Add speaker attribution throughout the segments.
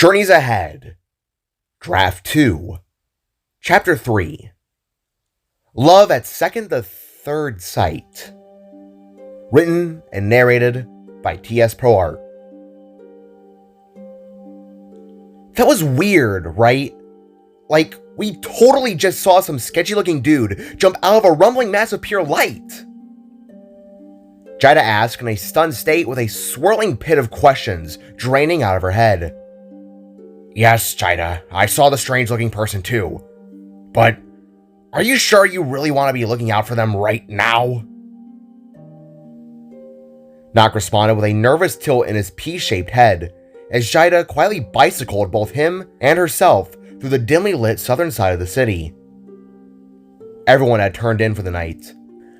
Speaker 1: Journeys Ahead, Draft 2, Chapter 3, Love at Second to Third Sight. Written and narrated by T.S. ProArt. That was weird, right? Like, we totally just saw some sketchy looking dude jump out of a rumbling mass of pure light. Jaida asked in a stunned state with a swirling pit of questions draining out of her head. Yes, Jaida, I saw the strange looking person too. But are you sure you really want to be looking out for them right now? Nock responded with a nervous tilt in his pea-shaped head as Jaida quietly bicycled both him and herself through the dimly lit southern side of the city. Everyone had turned in for the night.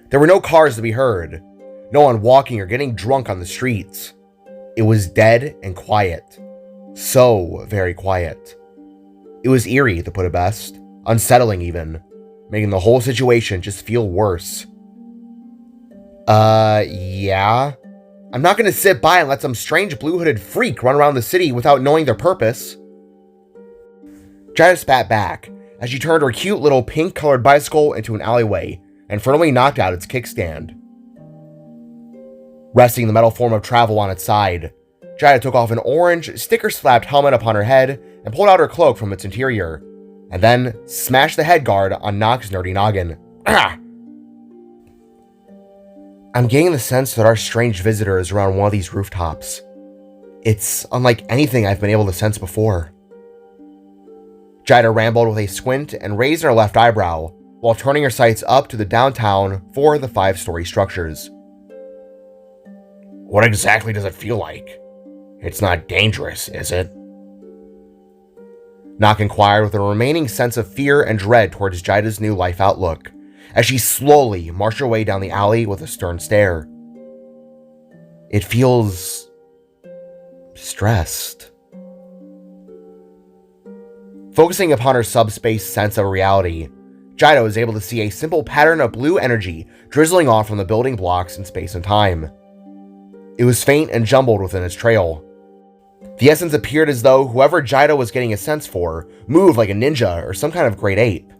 Speaker 1: There were no cars to be heard, no one walking or getting drunk on the streets. It was dead and quiet. So very quiet. It was eerie, to put it best, unsettling even, making the whole situation just feel worse. Yeah? I'm not gonna sit by and let some strange blue-hooded freak run around the city without knowing their purpose. Jaida spat back as she turned her cute little pink-colored bicycle into an alleyway and firmly knocked out its kickstand. Resting the metal form of travel on its side, Jaida took off an orange, sticker-slapped helmet upon her head and pulled out her cloak from its interior, and then smashed the head guard on Nock's nerdy noggin. I'm getting the sense that our strange visitor is around one of these rooftops. It's unlike anything I've been able to sense before. Jaida rambled with a squint and raised her left eyebrow, while turning her sights up to the downtown for the 5-story structures. What exactly does it feel like? It's not dangerous, is it? Nock inquired with a remaining sense of fear and dread towards Jaida's new life outlook, as she slowly marched her way down the alley with a stern stare. It feels stressed. Focusing upon her subspace sense of reality, Jaida was able to see a simple pattern of blue energy drizzling off from the building blocks in space and time. It was faint and jumbled within its trail. The essence appeared as though whoever Jaida was getting a sense for moved like a ninja or some kind of great ape.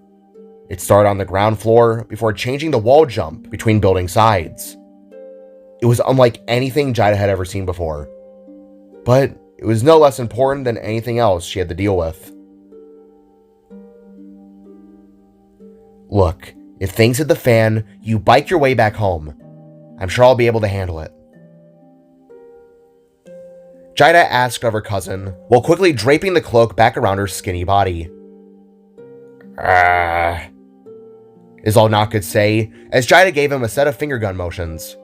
Speaker 1: It started on the ground floor before changing the wall jump between building sides. It was unlike anything Jaida had ever seen before, but it was no less important than anything else she had to deal with. Look, if things hit the fan, you bike your way back home. I'm sure I'll be able to handle it. Jaida asked of her cousin, while quickly draping the cloak back around her skinny body. Is all Nock could say, as Jaida gave him a set of finger gun motions.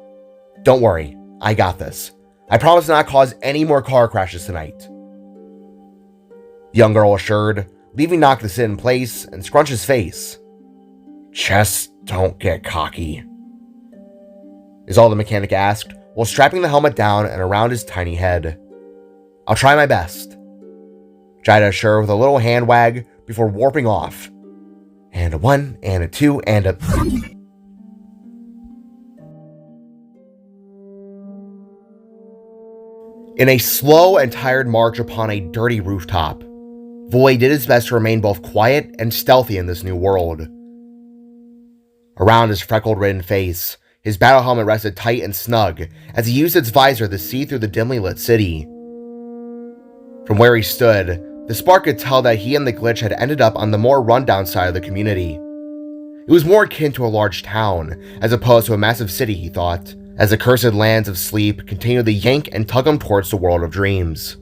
Speaker 1: Don't worry, I got this. I promise to not cause any more car crashes tonight. The young girl assured, leaving Nock to sit in place and scrunch his face. Just don't get cocky, is all the mechanic asked, while strapping the helmet down and around his tiny head. I'll try my best, Jaida assured with a little hand wag before warping off. And a 1, and a 2, and a... In a slow and tired march upon a dirty rooftop, Void did his best to remain both quiet and stealthy in this new world. Around his freckled-ridden face, his battle helmet rested tight and snug as he used its visor to see through the dimly lit city. From where he stood, the spark could tell that he and the glitch had ended up on the more rundown side of the community. It was more akin to a large town, as opposed to a massive city, he thought, as the cursed lands of sleep continued to yank and tug him towards the world of dreams.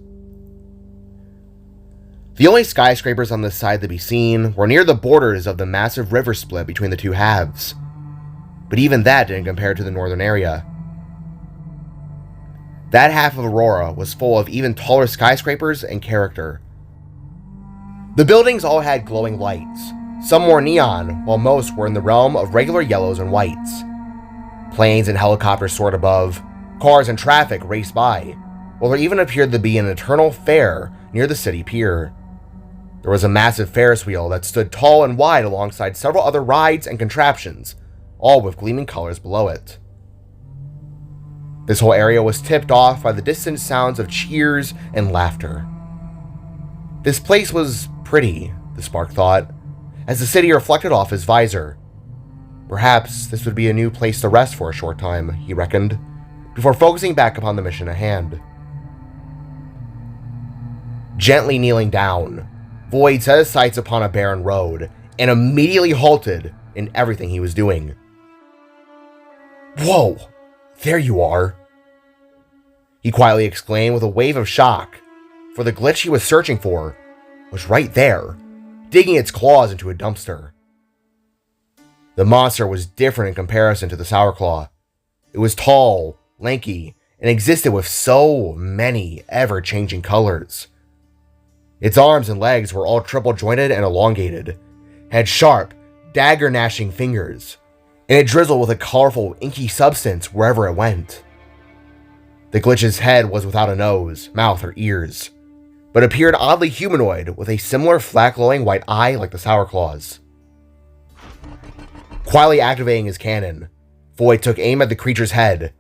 Speaker 1: The only skyscrapers on this side to be seen were near the borders of the massive river split between the two halves, but even that didn't compare to the northern area. That half of Aurora was full of even taller skyscrapers and character. The buildings all had glowing lights, some more neon, while most were in the realm of regular yellows and whites. Planes and helicopters soared above, cars and traffic raced by, while there even appeared to be an eternal fair near the city pier. There was a massive Ferris wheel that stood tall and wide alongside several other rides and contraptions, all with gleaming colors below it. This whole area was tipped off by the distant sounds of cheers and laughter. This place was pretty, the Spark thought, as the city reflected off his visor. Perhaps this would be a new place to rest for a short time, he reckoned, before focusing back upon the mission at hand. Gently kneeling down, Void set his sights upon a barren road and immediately halted in everything he was doing. "Whoa, there you are," he quietly exclaimed with a wave of shock, for the glitch he was searching for was right there, digging its claws into a dumpster. The monster was different in comparison to the Sourclaw. It was tall, lanky, and existed with so many ever-changing colors. Its arms and legs were all triple-jointed and elongated, had sharp, dagger-gnashing fingers, and it drizzled with a colorful, inky substance wherever it went. The glitch's head was without a nose, mouth, or ears, but appeared oddly humanoid with a similar flat glowing white eye like the Sourclaw's. Quietly activating his cannon, Void took aim at the creature's head.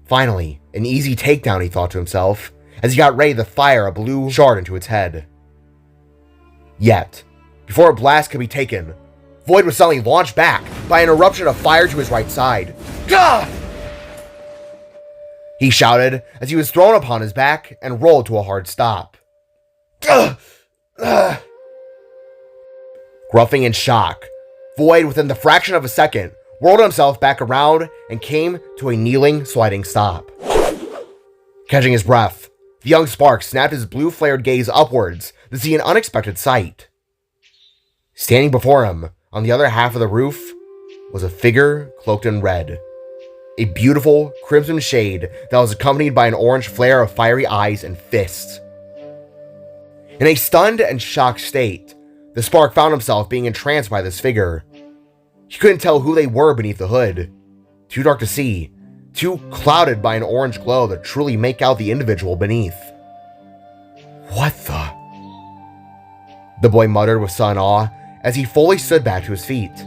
Speaker 1: Finally, an easy takedown, he thought to himself, as he got ready to fire a blue shard into its head. Yet, before a blast could be taken, Void was suddenly launched back by an eruption of fire to his right side. Gah! He shouted as he was thrown upon his back and rolled to a hard stop. Gah! Gruffing in shock, Void, within the fraction of a second, whirled himself back around and came to a kneeling, sliding stop. Catching his breath, the young Spark snapped his blue-flared gaze upwards to see an unexpected sight. Standing before him, on the other half of the roof, was a figure cloaked in red. A beautiful, crimson shade that was accompanied by an orange flare of fiery eyes and fists. In a stunned and shocked state, the Spark found himself being entranced by this figure. He couldn't tell who they were beneath the hood. Too dark to see, too clouded by an orange glow to truly make out the individual beneath. "What the?" the boy muttered with sudden awe as he fully stood back to his feet.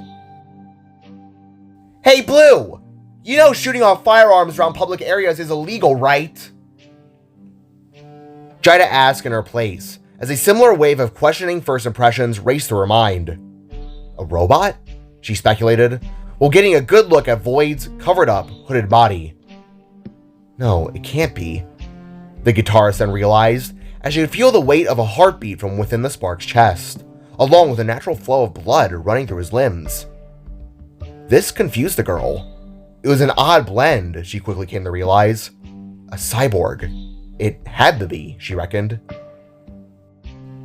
Speaker 1: "Hey, Blue! You know shooting off firearms around public areas is illegal, right?" Jida asked in her place, as a similar wave of questioning first impressions raced through her mind. A robot? She speculated, while getting a good look at Void's covered-up, hooded body. No, it can't be, the guitarist then realized, as she could feel the weight of a heartbeat from within the Spark's chest, along with a natural flow of blood running through his limbs. This confused the girl. It was an odd blend, she quickly came to realize. A cyborg. It had to be, she reckoned.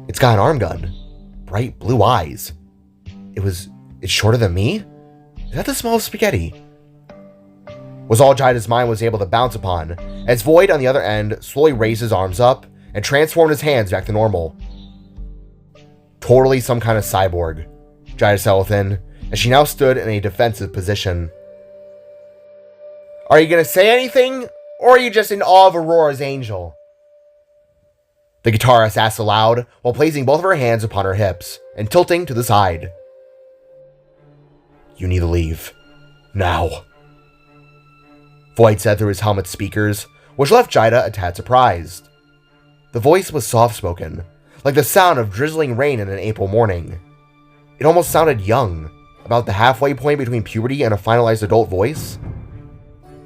Speaker 1: It's got an arm gun. Bright blue eyes. It's shorter than me? Is that the smell of spaghetti? Was all Jida's mind was able to bounce upon, as Void on the other end slowly raised his arms up and transformed his hands back to normal. Totally some kind of cyborg, Jida said within, as she now stood in a defensive position. "Are you gonna say anything, or are you just in awe of Aurora's angel?" the guitarist asked aloud while placing both of her hands upon her hips and tilting to the side. "You need to leave. Now," Void said through his helmet speakers, which left Jida a tad surprised. The voice was soft-spoken, like the sound of drizzling rain in an April morning. It almost sounded young, about the halfway point between puberty and a finalized adult voice.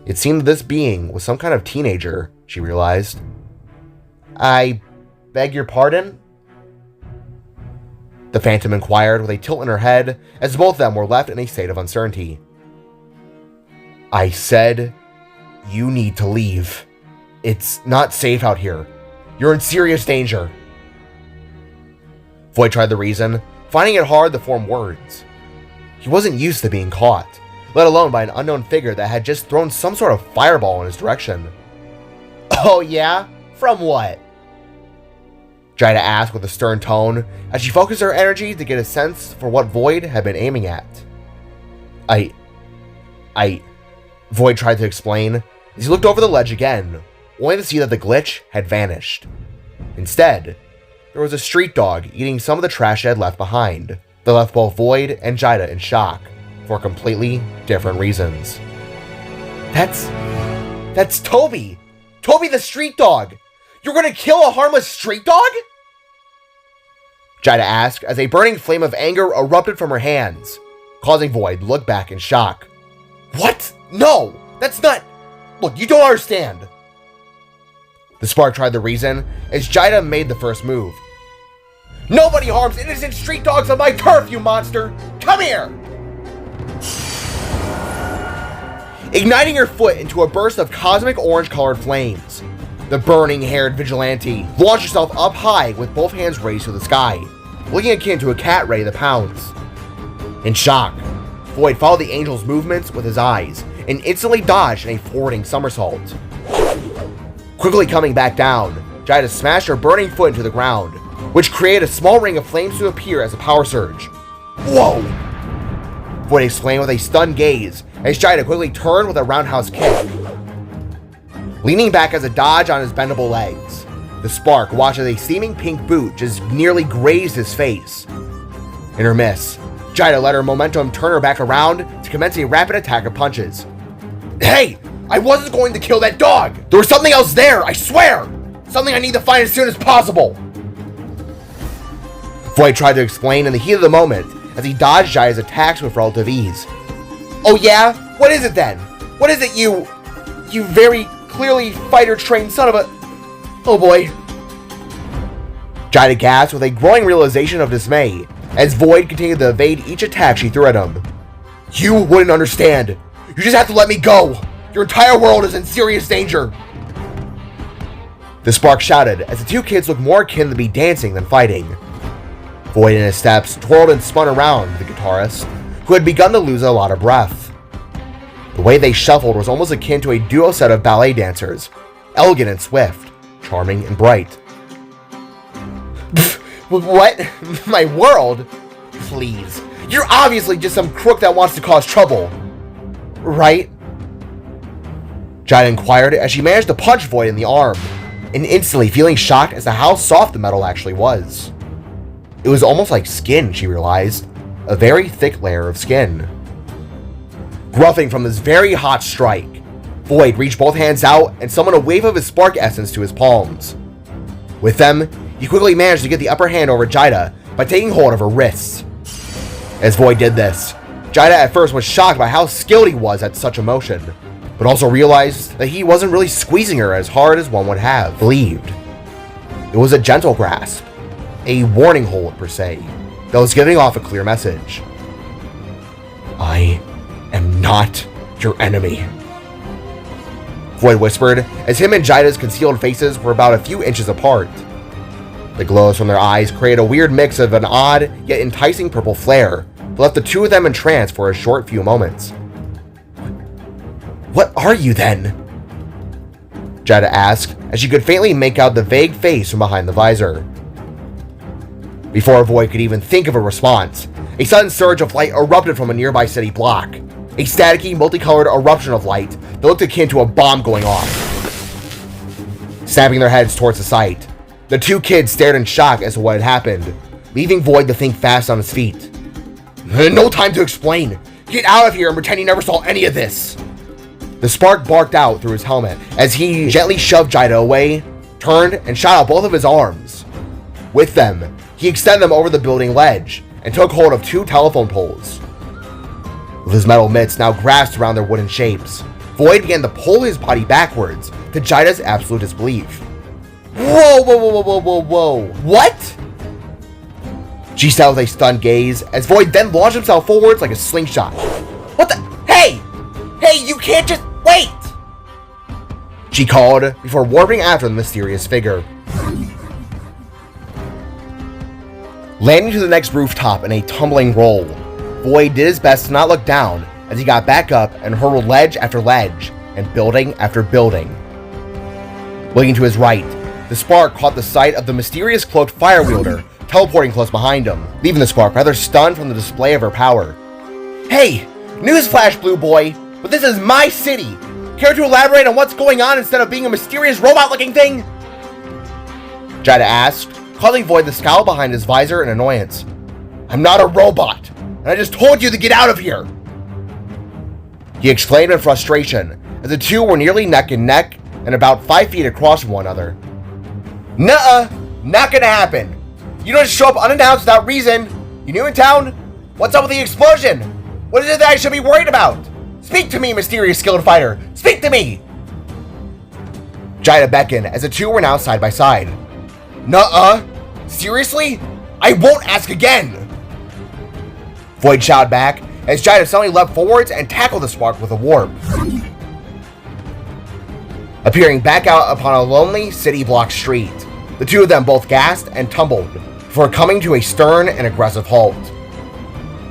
Speaker 1: It seemed this being was some kind of teenager, she realized. "I beg your pardon?" the Phantom inquired with a tilt in her head, as both of them were left in a state of uncertainty. "I said you need to leave. It's not safe out here. You're in serious danger." Void tried to reason, finding it hard to form words. He wasn't used to being caught, let alone by an unknown figure that had just thrown some sort of fireball in his direction. "Oh yeah? From what?" Jida asked with a stern tone, as she focused her energy to get a sense for what Void had been aiming at. I... Void tried to explain, as he looked over the ledge again, only to see that the glitch had vanished. Instead, there was a street dog eating some of the trash it had left behind, that left both Void and Jida in shock, for completely different reasons. That's Toby! Toby the street dog! You're gonna kill a harmless street dog?" Jida asked as a burning flame of anger erupted from her hands, causing Void to look back in shock. What? No! That's not... Look, you don't understand. The spark tried to reason as Jida made the first move. Nobody harms innocent street dogs on my turf, you monster! Come here! Igniting her foot into a burst of cosmic orange-colored flames, the burning-haired vigilante launched herself up high with both hands raised to the sky, looking akin to a cat ready to pounce. In shock, Void followed the angel's movements with his eyes and instantly dodged in a forwarding somersault. Quickly coming back down, Jida smashed her burning foot into the ground, which created a small ring of flames to appear as a power surge. Whoa! Void exclaimed with a stunned gaze as Jida quickly turned with a roundhouse kick. Leaning back as a dodge on his bendable legs, the spark watched as a steaming pink boot just nearly grazed his face. In her miss, Jida let her momentum turn her back around to commence a rapid attack of punches. Hey! I wasn't going to kill that dog! There was something else there, I swear! Something I need to find as soon as possible! Void tried to explain in the heat of the moment as he dodged Jida's attacks with relative ease. Oh yeah? What is it then? What is it you very clearly fighter-trained son of a... Oh boy. Jida gasped with a growing realization of dismay as Void continued to evade each attack she threw at him. You wouldn't understand. You just have to let me go. Your entire world is in serious danger. The spark shouted as the two kids looked more akin to be dancing than fighting. Void in his steps twirled and spun around the guitarist, who had begun to lose a lot of breath. The way they shuffled was almost akin to a duo set of ballet dancers, elegant and swift, charming and bright. What? My world? Please. You're obviously just some crook that wants to cause trouble. Right? Jida inquired as she managed to punch Void in the arm, and instantly feeling shocked as to how soft the metal actually was. It was almost like skin, she realized. A very thick layer of skin. Gruffing from this very hot strike, Void reached both hands out and summoned a wave of his spark essence to his palms. With them, he quickly managed to get the upper hand over Jida by taking hold of her wrists. As Void did this, Jida at first was shocked by how skilled he was at such a motion, but also realized that he wasn't really squeezing her as hard as one would have believed. It was a gentle grasp, a warning hold per se, that was giving off a clear message. I am not your enemy, Void whispered as him and Jida's concealed faces were about a few inches apart. The glows from their eyes created a weird mix of an odd yet enticing purple flare that left the two of them entranced for a short few moments. What are you then? Jida asked as she could faintly make out the vague face from behind the visor. Before Void could even think of a response, a sudden surge of light erupted from a nearby city block. A staticky, multicolored eruption of light that looked akin to a bomb going off. Snapping their heads towards the site, the two kids stared in shock as to what had happened, leaving Void to think fast on his feet. No time to explain. Get out of here and pretend you never saw any of this. The spark barked out through his helmet as he gently shoved Jida away, turned, and shot out both of his arms. With them, he extended them over the building ledge and took hold of two telephone poles. With his metal mitts now grasped around their wooden shapes, Void began to pull his body backwards to Jida's absolute disbelief. Whoa, whoa, whoa, whoa, whoa, whoa, what? She said with a stunned gaze as Void then launched himself forwards like a slingshot. What the? Hey! Hey, you can't just wait! She called before warping after the mysterious figure. Landing to the next rooftop in a tumbling roll, Void did his best to not look down as he got back up and hurtled ledge after ledge and building after building. Looking to his right, the spark caught the sight of the mysterious cloaked fire wielder teleporting close behind him, leaving the spark rather stunned from the display of her power. Hey! Newsflash, Blue Boy! But this is my city! Care to elaborate on what's going on instead of being a mysterious robot-looking thing? Jida asked, causing Void to scowl behind his visor in annoyance. I'm not a robot, and I just told you to get out of here! He exclaimed in frustration, as the two were nearly neck and neck and about 5 feet across from one another. Nuh-uh! Not gonna happen! You don't just show up unannounced without reason. You new in town? What's up with the explosion? What is it that I should be worried about? Speak to me, mysterious skilled fighter. Speak to me! Jaida beckoned as the two were now side by side. Nuh-uh? Seriously? I won't ask again! Void shouted back as Jaida suddenly leapt forwards and tackled the spark with a warp. Appearing back out upon a lonely city block street, the two of them both gasped and tumbled before coming to a stern and aggressive halt.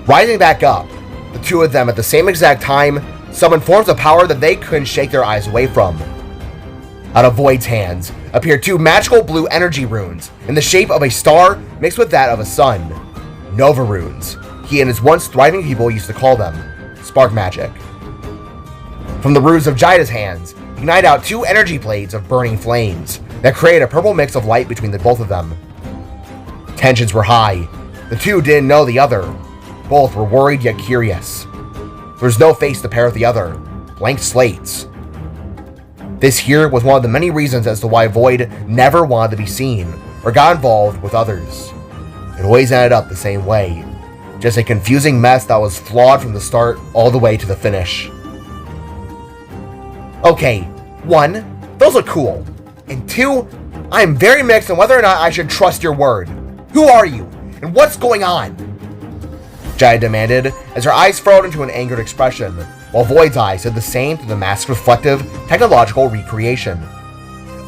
Speaker 1: Rising back up, the two of them at the same exact time summoned forms of power that they couldn't shake their eyes away from. Out of Void's hands appeared two magical blue energy runes in the shape of a star mixed with that of a sun. Nova runes. He and his once thriving people used to call them spark magic. From the runes of Jaida's hands, ignite out two energy blades of burning flames that create a purple mix of light between the both of them. Tensions were high. The two didn't know the other. Both were worried yet curious. There was no face to pair with the other. Blank slates. This here was one of the many reasons as to why Void never wanted to be seen or got involved with others. It always ended up the same way. Just a confusing mess that was flawed from the start all the way to the finish. Okay, 1, those look cool. And 2, I am very mixed on whether or not I should trust your word. Who are you? And what's going on? Jaida demanded as her eyes furrowed into an angered expression, while Void's eyes did the same to the mask's reflective, technological recreation.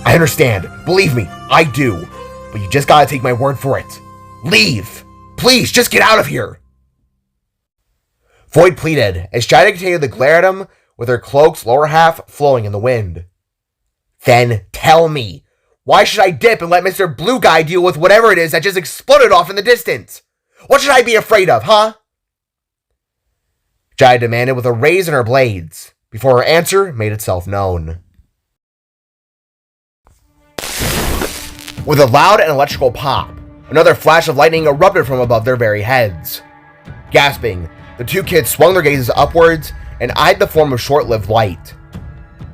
Speaker 1: I understand. Believe me, I do. But you just gotta take my word for it. Leave! Please, just get out of here! Void pleaded as Jaida continued to glare at him with her cloak's lower half flowing in the wind. Then tell me, why should I dip and let Mr. Blue Guy deal with whatever it is that just exploded off in the distance? What should I be afraid of, huh? Jaida demanded with a raise in her blades, before her answer made itself known. With a loud and electrical pop, another flash of lightning erupted from above their very heads. Gasping, the two kids swung their gazes upwards and eyed the form of short-lived light.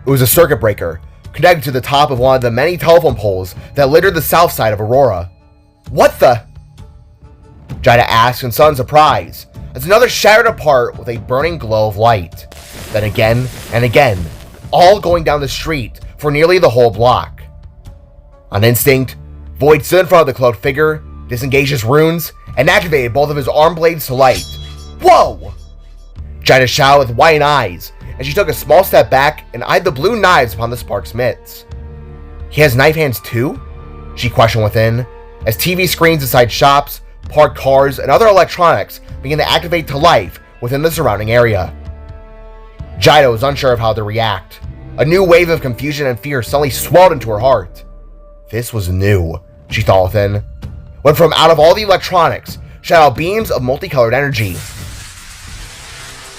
Speaker 1: It was a circuit breaker, connected to the top of one of the many telephone poles that littered the south side of Aurora. What the? Jaida asked in sudden surprise, as another shattered apart with a burning glow of light. Then again and again, all going down the street for nearly the whole block. On instinct, Void stood in front of the cloaked figure, disengaged his runes, and activated both of his arm blades to light. Whoa! Jaida shouted with wide eyes as she took a small step back and eyed the blue knives upon the spark's mitts. He has knife hands too? She questioned within, as TV screens inside shops, parked cars, and other electronics began to activate to life within the surrounding area. Jaida was unsure of how to react. A new wave of confusion and fear suddenly swelled into her heart. This was new, she thought within, when from out of all the electronics shot out beams of multicolored energy.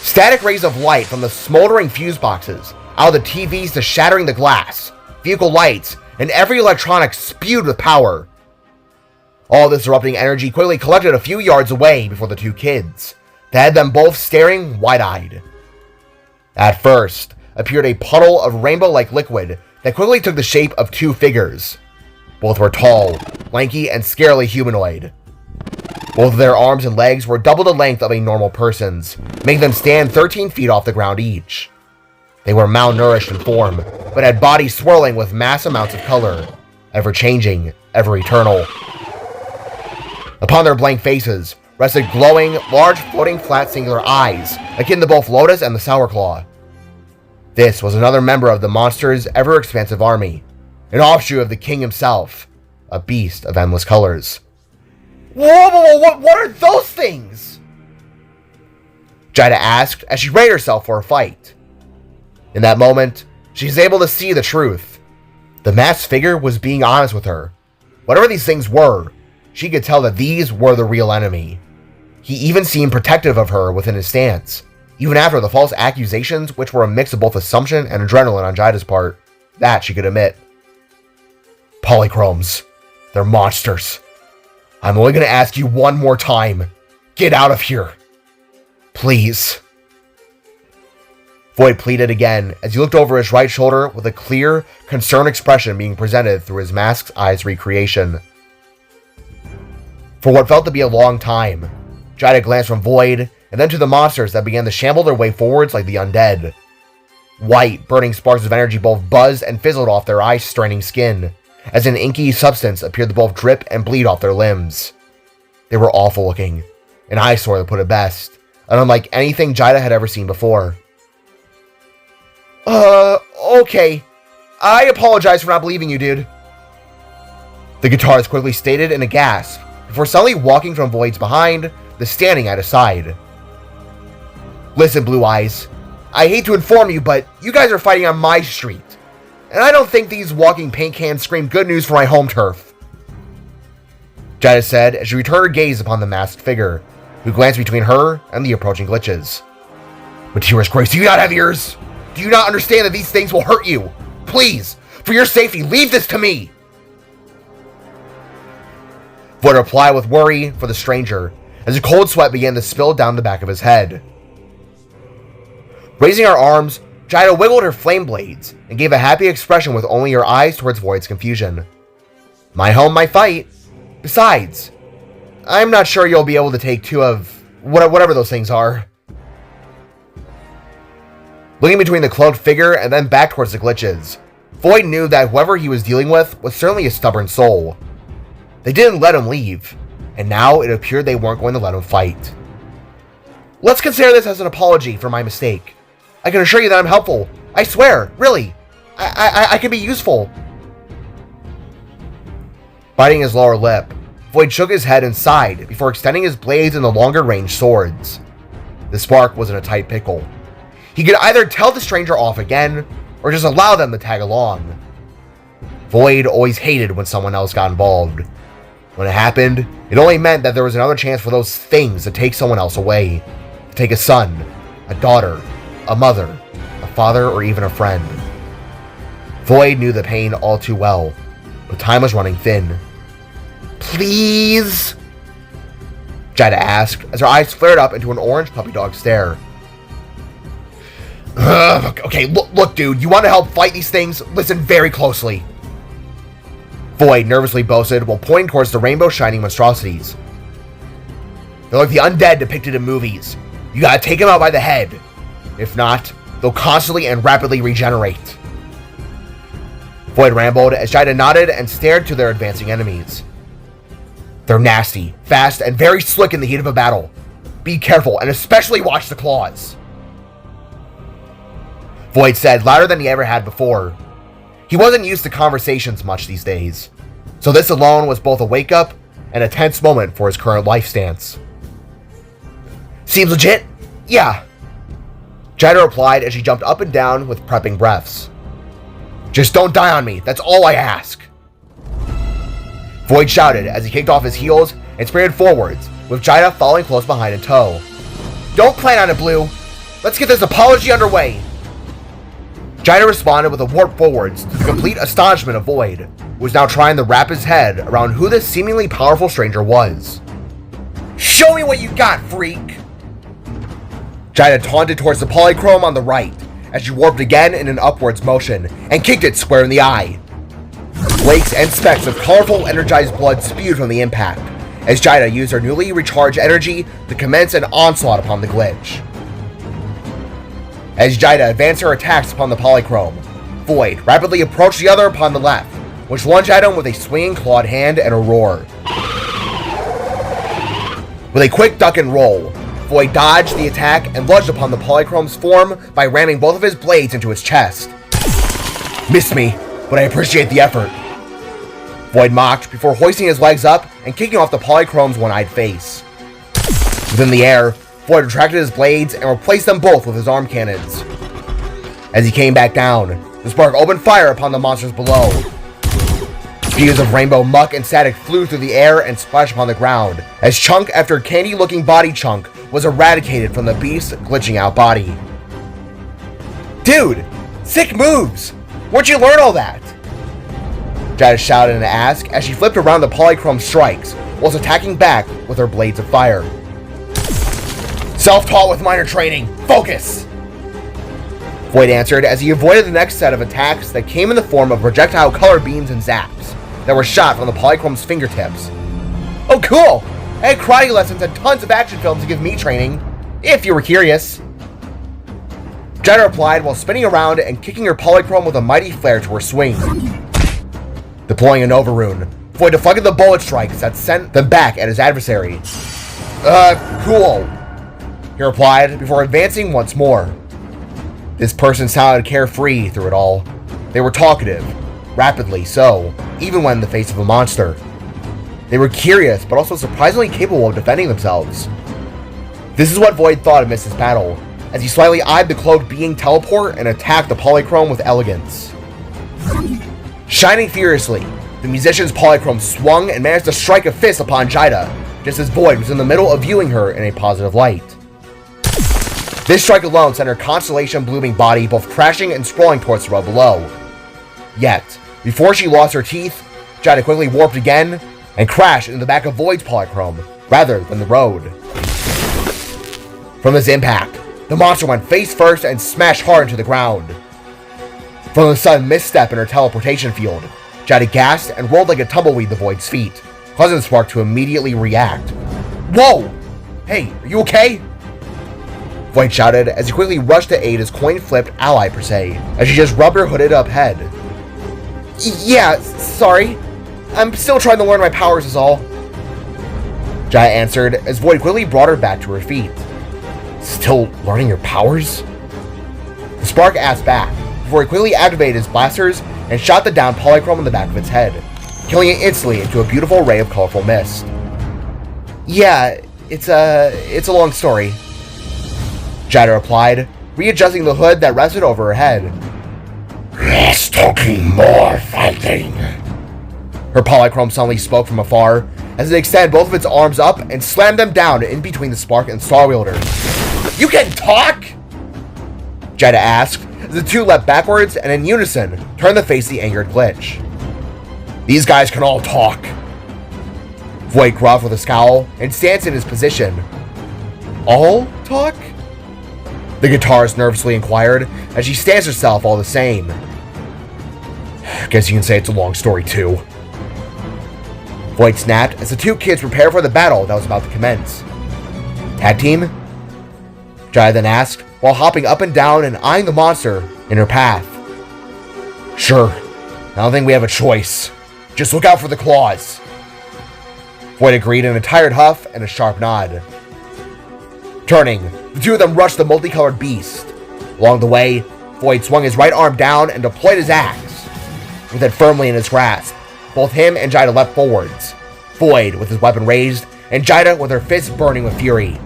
Speaker 1: Static rays of light from the smoldering fuse boxes, out of the TVs to shattering the glass, vehicle lights, and every electronic spewed with power. All this erupting energy quickly collected a few yards away before the two kids, that had them both staring wide-eyed. At first, appeared a puddle of rainbow-like liquid that quickly took the shape of two figures. Both were tall, lanky, and scarily humanoid. Both of their arms and legs were double the length of a normal person's, making them stand 13 feet off the ground each. They were malnourished in form, but had bodies swirling with mass amounts of color, ever-changing, ever-eternal. Upon their blank faces rested glowing, large, floating, flat, singular eyes, akin to both Lotus and the Sourclaw. This was another member of the monster's ever-expansive army, an offshoot of the king himself, a beast of endless colors. Whoa, what are those things? Jaida asked as she readied herself for a fight. In that moment, she was able to see the truth. The masked figure was being honest with her. Whatever these things were, she could tell that these were the real enemy. He even seemed protective of her within his stance, even after the false accusations, which were a mix of both assumption and adrenaline on Jaida's part. That she could admit. Polychromes. They're monsters. I'm only going to ask you one more time. Get out of here. Please. Void pleaded again as he looked over his right shoulder with a clear, concerned expression being presented through his mask's eyes recreation. For what felt to be a long time, Jaida glanced from Void and then to the monsters that began to shamble their way forwards like the undead. White, burning sparks of energy both buzzed and fizzled off their eye-straining skin, as an inky substance appeared to both drip and bleed off their limbs. They were awful looking, an eyesore to put it best, and unlike anything Jaida had ever seen before. Okay. I apologize for not believing you, dude. The guitarist quickly stated in a gasp, before suddenly walking from Void's behind, the standing at his side. Listen, Blue Eyes, I hate to inform you, but you guys are fighting on my street, and I don't think these walking paint cans scream good news for my home turf. Jaida said as she returned her gaze upon the masked figure, who glanced between her and the approaching glitches. Materis Grace, do you not have ears? Do you not understand that these things will hurt you? Please, for your safety, leave this to me! Void replied with worry for the stranger, as a cold sweat began to spill down the back of his head. Raising her arms, Jaida wiggled her flame blades and gave a happy expression with only her eyes towards Void's confusion. My home, my fight. Besides, I'm not sure you'll be able to take two of whatever those things are. Looking between the cloaked figure and then back towards the glitches, Void knew that whoever he was dealing with was certainly a stubborn soul. They didn't let him leave, and now it appeared they weren't going to let him fight. Let's consider this as an apology for my mistake. I can assure you that I'm helpful. I swear, really. I can be useful. Biting his lower lip, Void shook his head and sighed before extending his blades into longer range swords. The spark was in a tight pickle. He could either tell the stranger off again, or just allow them to tag along. Void always hated when someone else got involved. When it happened, it only meant that there was another chance for those things to take someone else away. To take a son, a daughter, a mother, a father, or even a friend. Void knew the pain all too well, but time was running thin. Please? Jaida asked as her eyes flared up into an orange puppy dog stare. Okay, look, dude, you want to help fight these things? Listen very closely. Void nervously boasted while pointing towards the rainbow-shining monstrosities. They're like the undead depicted in movies. You gotta take them out by the head. If not, they'll constantly and rapidly regenerate. Void rambled as Jaida nodded and stared to their advancing enemies. They're nasty, fast, and very slick in the heat of a battle. Be careful, and especially watch the claws. Void said louder than he ever had before. He wasn't used to conversations much these days, so this alone was both a wake-up and a tense moment for his current life stance. Seems legit? Yeah. Jaida replied as she jumped up and down with prepping breaths. Just don't die on me, that's all I ask. Void shouted as he kicked off his heels and sprinted forwards, with Jaida following close behind in tow. Don't plan on it, Blue. Let's get this apology underway. Jaida responded with a warp forwards to the complete astonishment of Void, who was now trying to wrap his head around who this seemingly powerful stranger was. Show me what you got, freak! Jaida taunted towards the polychrome on the right, as she warped again in an upwards motion, and kicked it square in the eye. Flakes and specks of colorful, energized blood spewed from the impact, as Jaida used her newly recharged energy to commence an onslaught upon the glitch. As Jaida advanced her attacks upon the polychrome, Void rapidly approached the other upon the left, which lunged at him with a swinging clawed hand and a roar. With a quick duck and roll, Void dodged the attack and lunged upon the polychrome's form by ramming both of his blades into his chest. Missed me, but I appreciate the effort. Void mocked before hoisting his legs up and kicking off the polychrome's one-eyed face. Within the air, Void retracted his blades and replaced them both with his arm cannons. As he came back down, the spark opened fire upon the monsters below. Spews of rainbow muck and static flew through the air and splashed upon the ground, as chunk after candy-looking body chunk was eradicated from the beast's glitching out body. Dude, sick moves! Where'd you learn all that? Jaida shouted and asked as she flipped around the polychrome strikes, whilst attacking back with her blades of fire. Self-taught with minor training. Focus! Void answered as he avoided the next set of attacks that came in the form of projectile color beams and zaps that were shot from the polychrome's fingertips. Oh cool! I had karate lessons and tons of action films to give me training, if you were curious. Jaida replied while spinning around and kicking her polychrome with a mighty flare to her swing. Deploying a Nova Rune, Void deflected the bullet strikes that sent them back at his adversary. Cool, he replied before advancing once more. This person sounded carefree through it all. They were talkative, rapidly so, even when in the face of a monster. They were curious, but also surprisingly capable of defending themselves. This is what Void thought amidst his battle, as he slightly eyed the cloaked being teleport and attacked the polychrome with elegance. Shining furiously, the musician's polychrome swung and managed to strike a fist upon Jaida, just as Void was in the middle of viewing her in a positive light. This strike alone sent her constellation-blooming body both crashing and sprawling towards the road below. Yet, before she lost her teeth, Jaida quickly warped again and crashed into the back of Void's polychrome, rather than the road. From this impact, the monster went face first and smashed hard into the ground. From the sudden misstep in her teleportation field, Jaida gasped and rolled like a tumbleweed to Void's feet, causing the spark to immediately react. Whoa! Hey, are you okay? Void shouted as he quickly rushed to aid his coin-flipped ally per se, as she just rubbed her hooded up head. Yeah, sorry. I'm still trying to learn my powers is all. Jaida answered as Void quickly brought her back to her feet. Still learning your powers? The spark asked back, before he quickly activated his blasters and shot the downed polychrome in the back of its head, killing it instantly into a beautiful ray of colorful mist. Yeah, it's a long story, Jaida replied, readjusting the hood that rested over her head. Less talking, more fighting. Her polychrome suddenly spoke from afar, as it extended both of its arms up and slammed them down in between the spark and Star Wielder. You can talk? Jaida asked, as the two leapt backwards and in unison turned to face the angered Glitch. These guys can all talk. Void gruffed with a scowl and stands in his position. All talk? The guitarist nervously inquired as she stands herself all the same. Guess you can say it's a long story too. Void snapped as the two kids prepared for the battle that was about to commence. Tag team? Jaida then asked while hopping up and down and eyeing the monster in her path. Sure, I don't think we have a choice. Just look out for the claws. Void agreed in a tired huff and a sharp nod. Turning, the two of them rushed the multicolored beast. Along the way, Void swung his right arm down and deployed his axe. With it firmly in his grasp, both him and Jaida leapt forwards, Void with his weapon raised, and Jaida with her fists burning with fury.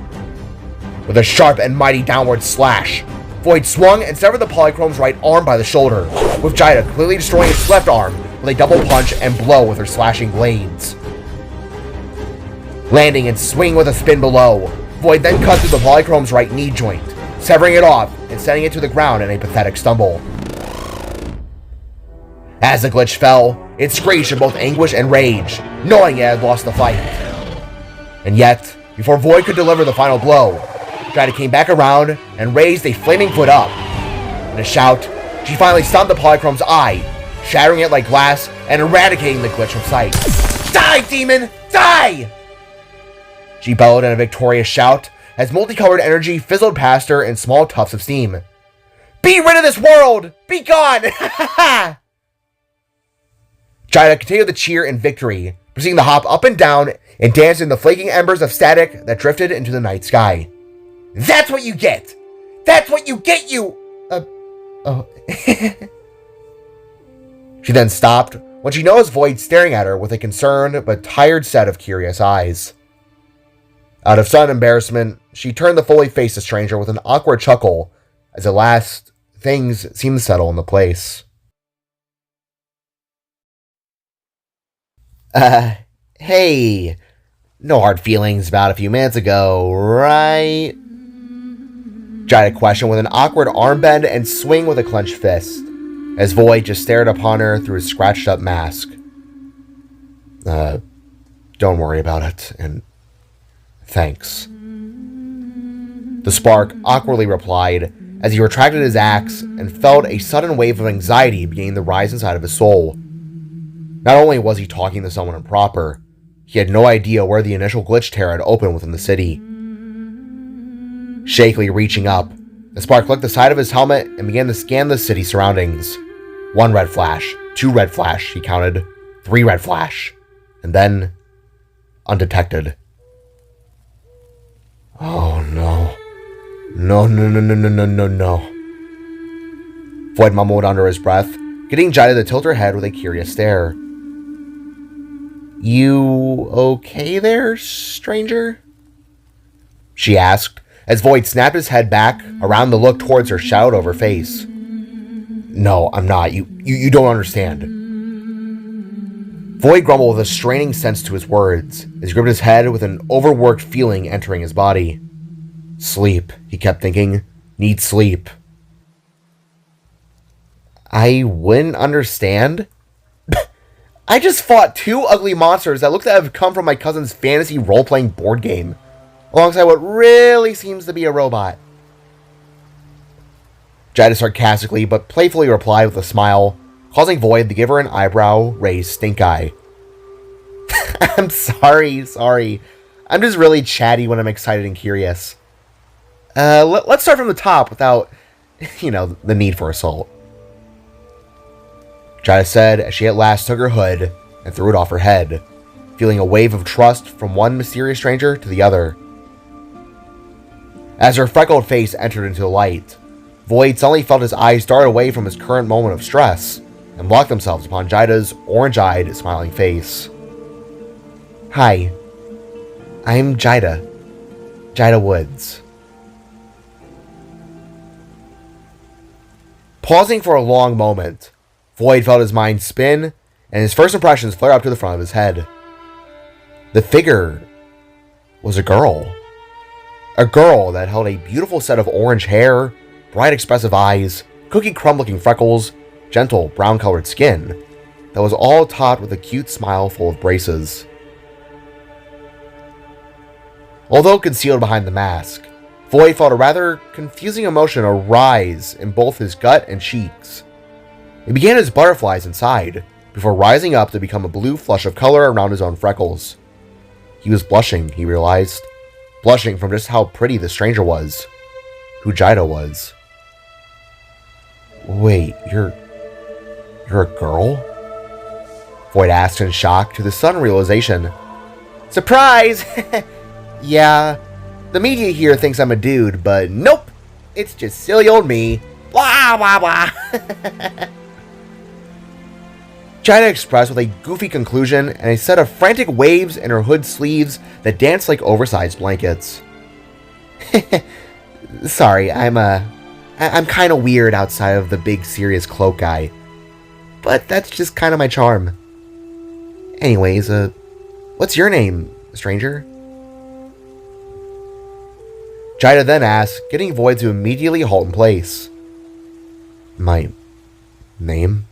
Speaker 1: With a sharp and mighty downward slash, Void swung and severed the polychrome's right arm by the shoulder, with Jaida clearly destroying its left arm with a double punch and blow with her slashing blades. Landing and swinging with a spin below, Void then cut through the polychrome's right knee joint, severing it off and sending it to the ground in a pathetic stumble. As the Glitch fell, it screeched in both anguish and rage, knowing it had lost the fight. And yet, before Void could deliver the final blow, Jaida came back around and raised a flaming foot up. In a shout, she finally stomped the polychrome's eye, shattering it like glass and eradicating the Glitch from sight. Die, demon! Die! She bellowed in a victorious shout as multicolored energy fizzled past her in small tufts of steam. Be rid of this world! Be gone! Jaida continued to cheer in victory, proceeding to hop up and down and dance in the flaking embers of static that drifted into the night sky. That's what you get! That's what you get, you... oh. She then stopped when she noticed Void staring at her with a concerned but tired set of curious eyes. Out of sudden embarrassment, she turned to fully face the stranger with an awkward chuckle as at last things seemed to settle into place. Hey, no hard feelings about a few minutes ago, right? Jaida questioned with an awkward arm bend and swing with a clenched fist, as Void just stared upon her through his scratched up mask. Don't worry about it, and thanks. The Spark awkwardly replied as he retracted his axe and felt a sudden wave of anxiety beginning to rise inside of his soul. Not only was he talking to someone improper, He had no idea where the initial glitch tear had opened within the city. Shakily reaching up, the spark licked the side of his helmet and began to scan the city surroundings. 1 red flash, 2 red flash, he counted, 3 red flash, and then undetected. Oh no. No. Void mumbled under his breath, getting Jida to tilt her head with a curious stare. You okay there, stranger? She asked, as Void snapped his head back around to look towards her shadow over face. No, I'm not. You don't understand. Void grumbled with a straining sense to his words, as he gripped his head with an overworked feeling entering his body. Sleep, he kept thinking. Need sleep. I wouldn't understand? I just fought 2 ugly monsters that look to have come from my cousin's fantasy role-playing board game, alongside what really seems to be a robot. Jida sarcastically but playfully replied with a smile, causing Void to give her an eyebrow-raised stink eye. I'm sorry. I'm just really chatty when I'm excited and curious. Let's start from the top without, the need for assault. Jida said as she at last took her hood and threw it off her head, feeling a wave of trust from one mysterious stranger to the other. As her freckled face entered into the light, Void suddenly felt his eyes dart away from his current moment of stress and locked themselves upon Jida's orange-eyed, smiling face. Hi, I'm Jida. Jida Woods. Pausing for a long moment, Void felt his mind spin, and his first impressions flare up to the front of his head. The figure was a girl. A girl that held a beautiful set of orange hair, bright expressive eyes, cookie crumb-looking freckles, gentle brown-colored skin, that was all topped with a cute smile full of braces. Although concealed behind the mask, Void felt a rather confusing emotion arise in both his gut and cheeks. It began as butterflies inside, before rising up to become a blue flush of color around his own freckles. He was blushing, he realized. Blushing from just how pretty the stranger was. Who Jida was. Wait, you're a girl? Void asked in shock to the sudden realization. Surprise! Yeah, the media here thinks I'm a dude, but nope! It's just silly old me. Blah, blah, blah. Jida expressed with a goofy conclusion and a set of frantic waves in her hood sleeves that danced like oversized blankets. Sorry, I'm kind of weird outside of the big serious cloak guy. But that's just kind of my charm. Anyways, what's your name, stranger? Jida then asked, getting Void to immediately halt in place. My name?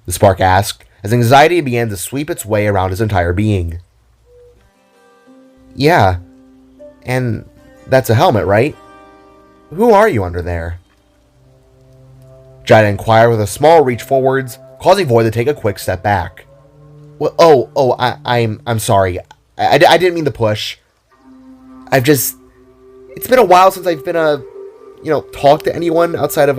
Speaker 1: The spark asked, as anxiety began to sweep its way around his entire being. Yeah, and that's a helmet, right? Who are you under there? Jida inquired with a small reach forwards, causing Void to take a quick step back. Well, I'm sorry. I didn't mean to push. It's been a while since I've been talked to anyone outside of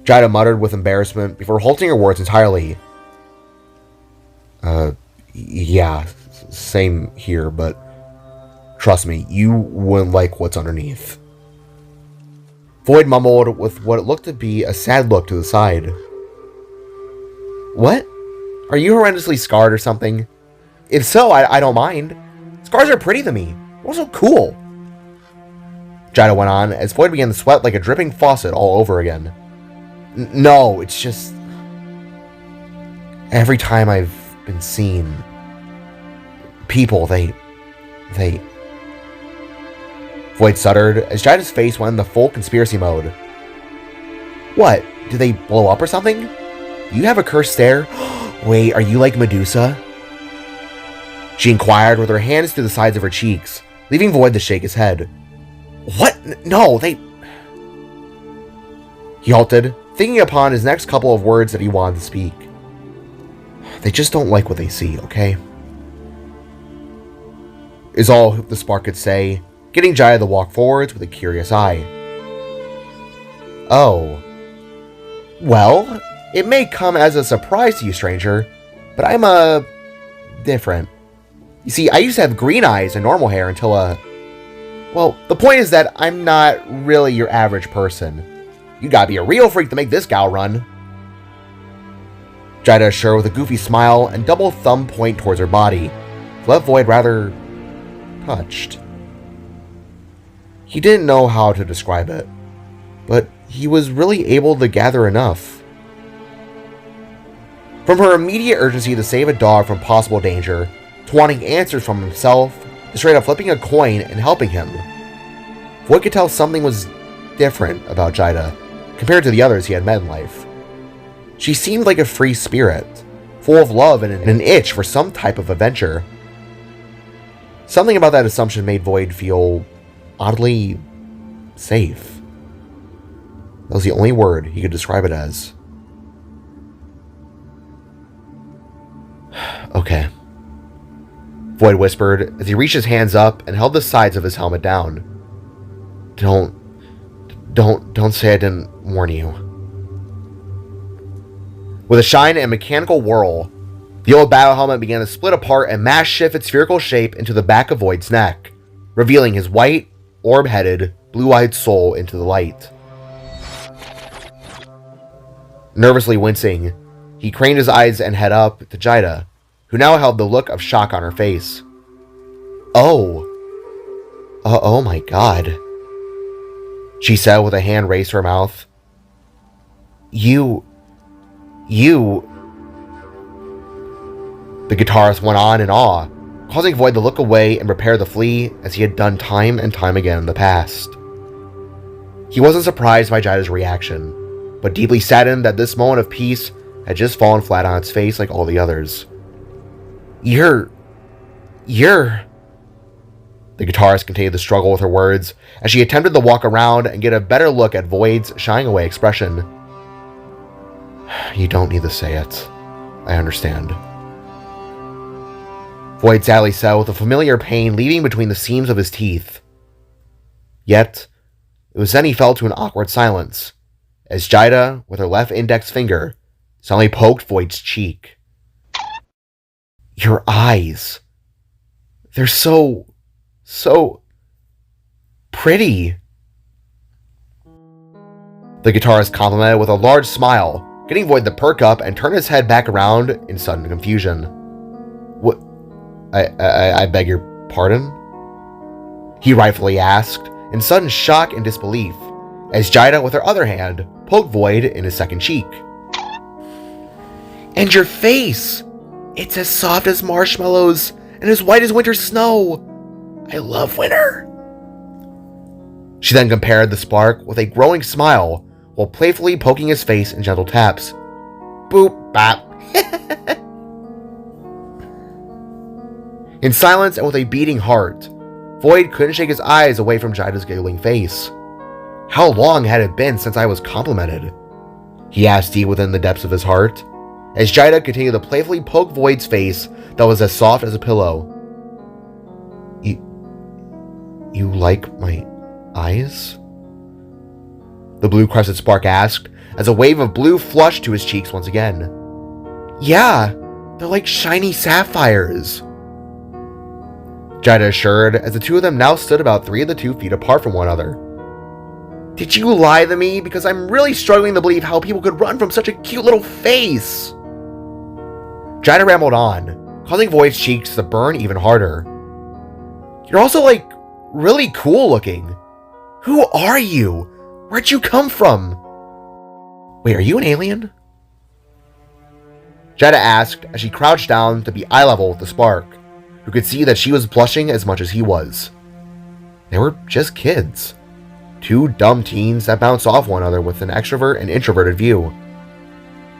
Speaker 1: Jida muttered with embarrassment before halting her words entirely. Yeah, same here, but trust me, you wouldn't like what's underneath. Void mumbled with what looked to be a sad look to the side. What? Are you horrendously scarred or something? If so, I don't mind. Scars are pretty to me. Also cool. Jida went on as Void began to sweat like a dripping faucet all over again. No, it's just... Every time I've been seen... People, they... Void stuttered as Jida's face went into full conspiracy mode. What? Did they blow up or something? Do you have a cursed stare? Wait, are you like Medusa? She inquired with her hands to the sides of her cheeks, leaving Void to shake his head. What? No, they... He halted, thinking upon his next couple of words that he wanted to speak. They just don't like what they see, okay? Is all the spark could say, getting Jaya to walk forwards with a curious eye. Oh. Well, it may come as a surprise to you, stranger, but I'm, different. You see, I used to have green eyes and normal hair until, well, the point is that I'm not really your average person. You gotta be a real freak to make this gal run. Jada assured with a goofy smile and double thumb point towards her body, left Void rather touched. He didn't know how to describe it, but he was really able to gather enough. From her immediate urgency to save a dog from possible danger, to wanting answers from himself, to straight up flipping a coin and helping him, Void could tell something was different about Jada compared to the others he had met in life. She seemed like a free spirit, full of love and an itch for some type of adventure. Something about that assumption made Void feel oddly safe. That was the only word he could describe it as. Okay. Void whispered as he reached his hands up and held the sides of his helmet down. Don't say I didn't warn you. With a shine and mechanical whirl, the old battle helmet began to split apart and mass shift its spherical shape into the back of Void's neck, revealing his white, orb-headed, blue-eyed soul into the light. Nervously wincing, he craned his eyes and head up to Jada, who now held the look of shock on her face. Oh my god, she said with a hand raised to her mouth. You... The guitarist went on in awe, causing Void to look away and prepare to flee as he had done time and time again in the past. He wasn't surprised by Jada's reaction, but deeply saddened that this moment of peace had just fallen flat on its face like all the others. You're... The guitarist continued to struggle with her words as she attempted to walk around and get a better look at Void's shying away expression. You don't need to say it. I understand. Void sadly said with a familiar pain leaving between the seams of his teeth. Yet, it was then he fell to an awkward silence, as Jada, with her left index finger, suddenly poked Void's cheek. Your eyes. They're so pretty. The guitarist complimented with a large smile, getting Void to perk up and turn his head back around in sudden confusion. What? I beg your pardon? He rightfully asked, in sudden shock and disbelief, as Jada, with her other hand, poked Void in his second cheek. And your face! It's as soft as marshmallows and as white as winter snow. I love winter. She then compared the spark with a growing smile while playfully poking his face in gentle taps. Boop, bop. In silence and with a beating heart, Void couldn't shake his eyes away from Jada's giggling face. How long had it been since I was complimented? He asked deep within the depths of his heart, as Jada continued to playfully poke Void's face that was as soft as a pillow. You like my eyes? The blue-crested spark asked, as a wave of blue flushed to his cheeks once again. Yeah, they're like shiny sapphires, Jada assured, as the two of them now stood about 3 of the 2 feet apart from one another. Did you lie to me? Because I'm really struggling to believe how people could run from such a cute little face. Jada rambled on, causing Void's cheeks to burn even harder. You're also, like, really cool looking. Who are you? Where'd you come from? Wait, are you an alien? Jada asked as she crouched down to be eye level with the spark, who could see that she was blushing as much as he was. They were just kids. 2 dumb teens that bounced off one another with an extrovert and introverted view.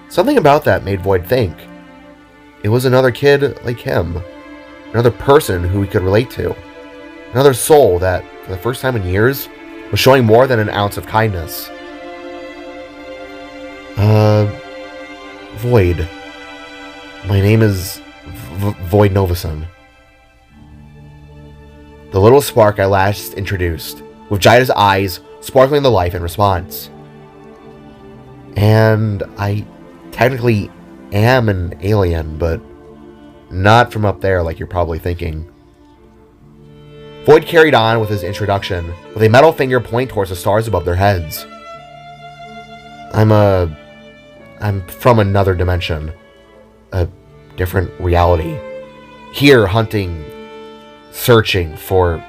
Speaker 1: Something about that made Void think. It was another kid like him. Another person who he could relate to. Another soul that, for the first time in years, was showing more than an ounce of kindness. Void. My name is Void Novison. The little spark I last introduced, with Jaida's eyes sparkling the life in response. And I technically am an alien, but not from up there like you're probably thinking. Void carried on with his introduction, with a metal finger pointing towards the stars above their heads. I'm from another dimension. A different reality. Here, hunting, searching for...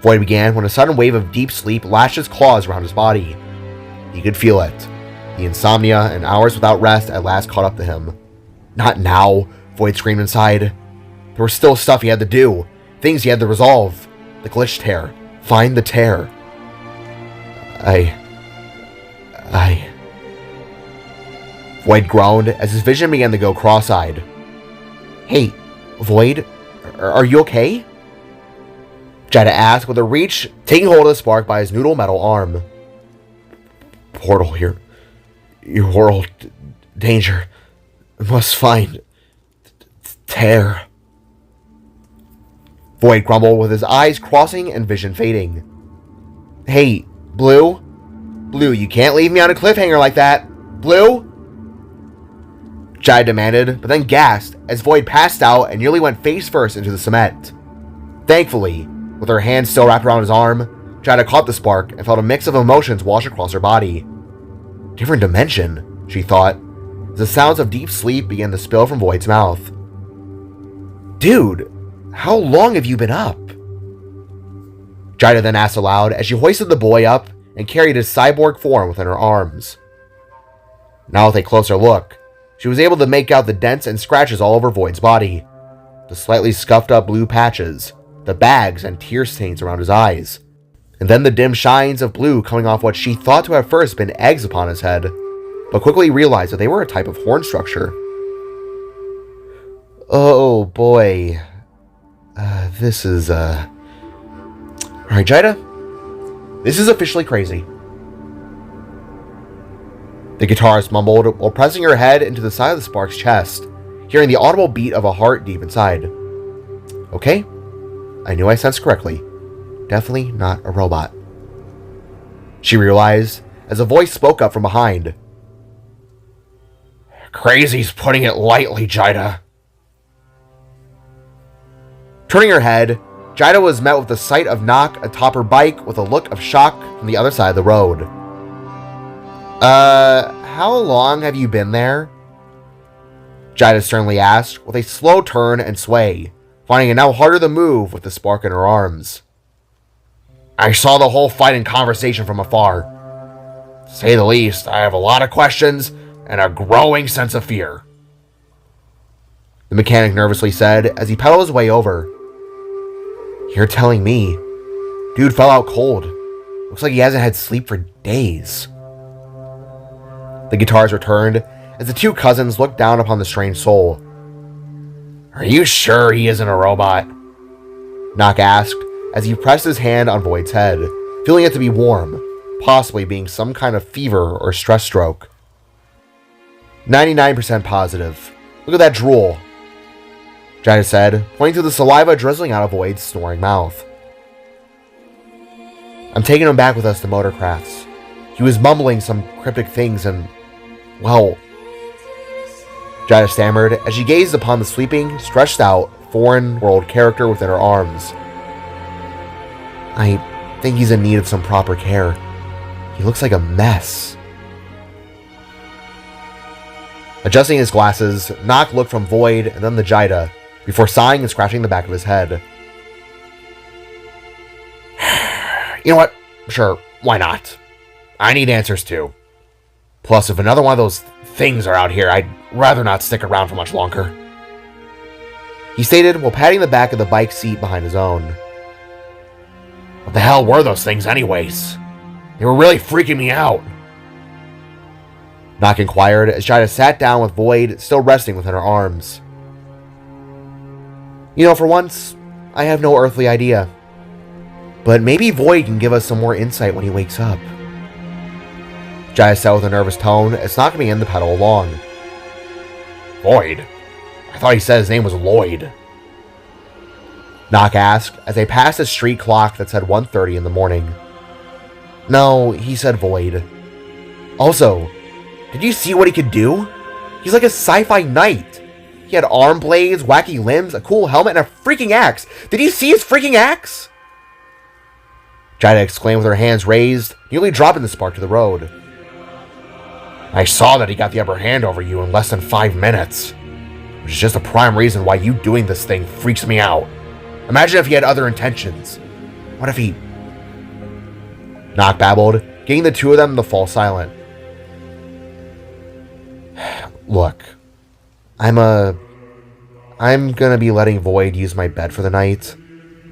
Speaker 1: Void began when a sudden wave of deep sleep lashed its claws around his body. He could feel it. The insomnia and hours without rest at last caught up to him. Not now, Void screamed inside. There was still stuff he had to do. Things he had to resolve. The glitch tear. Find the tear. Void groaned as his vision began to go cross-eyed. Hey, Void, are you okay? Jaida asked with a reach, taking hold of the spark by his noodle metal arm. Portal here. Your world. Danger. Must find. Tear. Void grumbled with his eyes crossing and vision fading. Hey, Blue? Blue, you can't leave me on a cliffhanger like that. Blue? Jaida demanded, but then gasped as Void passed out and nearly went face first into the cement. Thankfully, with her hand still wrapped around his arm, Jaida caught the spark and felt a mix of emotions wash across her body. Different dimension, she thought, as the sounds of deep sleep began to spill from Void's mouth. Dude, how long have you been up? Jaida then asked aloud as she hoisted the boy up and carried his cyborg form within her arms. Now with a closer look, she was able to make out the dents and scratches all over Void's body, the slightly scuffed up blue patches, the bags and tear stains around his eyes, and then the dim shines of blue coming off what she thought to have first been eggs upon his head, but quickly realized that they were a type of horn structure. Oh boy. This is, Alright, Jaida. This is officially crazy. The guitarist mumbled while pressing her head into the side of the spark's chest, hearing the audible beat of a heart deep inside. Okay, I knew I sensed correctly. Definitely not a robot. She realized as a voice spoke up from behind. Crazy's putting it lightly, Jaida. Turning her head, Jaida was met with the sight of Nock atop her bike with a look of shock from the other side of the road. How long have you been there? Jaida sternly asked, with a slow turn and sway, finding it now harder to move with the spark in her arms. I saw the whole fight and conversation from afar. To say the least, I have a lot of questions and a growing sense of fear. The mechanic nervously said as he pedaled his way over. You're telling me? Dude fell out cold. Looks like he hasn't had sleep for days. The guitars returned as the two cousins looked down upon the strange soul. Are you sure he isn't a robot? Nock asked as he pressed his hand on Void's head, feeling it to be warm, possibly being some kind of fever or stress stroke. 99% positive. Look at that drool, Jaida said, pointing to the saliva drizzling out of Void's snoring mouth. I'm taking him back with us to Motorcrafts. He was mumbling some cryptic things and, well... Jaida stammered as she gazed upon the sleeping, stretched out, foreign world character within her arms. I think he's in need of some proper care. He looks like a mess. Adjusting his glasses, Nock looked from Void and then to Jaida, before sighing and scratching the back of his head. You know what? Sure, why not? I need answers too. Plus, if another one of those things are out here, I'd rather not stick around for much longer. He stated while patting the back of the bike seat behind his own. What the hell were those things anyways? They were really freaking me out. Nock inquired as Jaida sat down with Void still resting within her arms. You know, for once, I have no earthly idea. But maybe Void can give us some more insight when he wakes up. Jada said with a nervous tone as Nock began to pedal along. Void? I thought he said his name was Lloyd. Nock asked as they passed a street clock that said 1:30 in the morning. No, he said Void. Also, did you see what he could do? He's like a sci-fi knight. He had arm blades, wacky limbs, a cool helmet, and a freaking axe. Did you see his freaking axe? Jada exclaimed with her hands raised, nearly dropping the spark to the road. I saw that he got the upper hand over you in less than 5 minutes, which is just a prime reason why you doing this thing freaks me out. Imagine if he had other intentions. What if he... Nock babbled, getting the two of them to fall silent. Look, I'm gonna be letting Void use my bed for the night.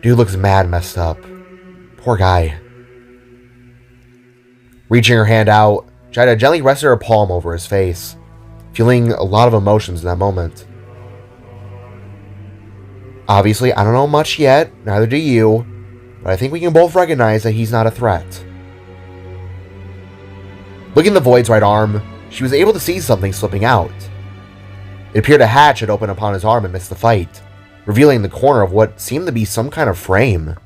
Speaker 1: Dude looks mad messed up. Poor guy. Reaching her hand out, Jada gently rested her palm over his face, feeling a lot of emotions in that moment. Obviously, I don't know much yet, neither do you, but I think we can both recognize that he's not a threat. Looking at the Void's right arm, she was able to see something slipping out. It appeared a hatch had opened upon his arm amidst the fight, revealing the corner of what seemed to be some kind of frame.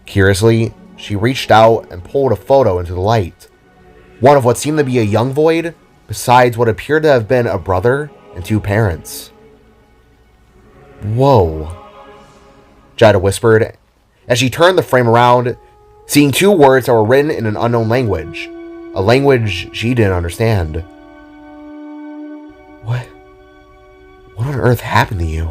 Speaker 1: Curiously, she reached out and pulled a photo into the light. One of what seemed to be a young Void, besides what appeared to have been a brother and 2 parents. Whoa, Jada whispered, as she turned the frame around, seeing 2 words that were written in an unknown language, a language she didn't understand. What on earth happened to you?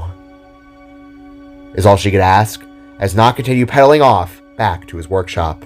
Speaker 1: Is all she could ask, as Nock continued pedaling off back to his workshop.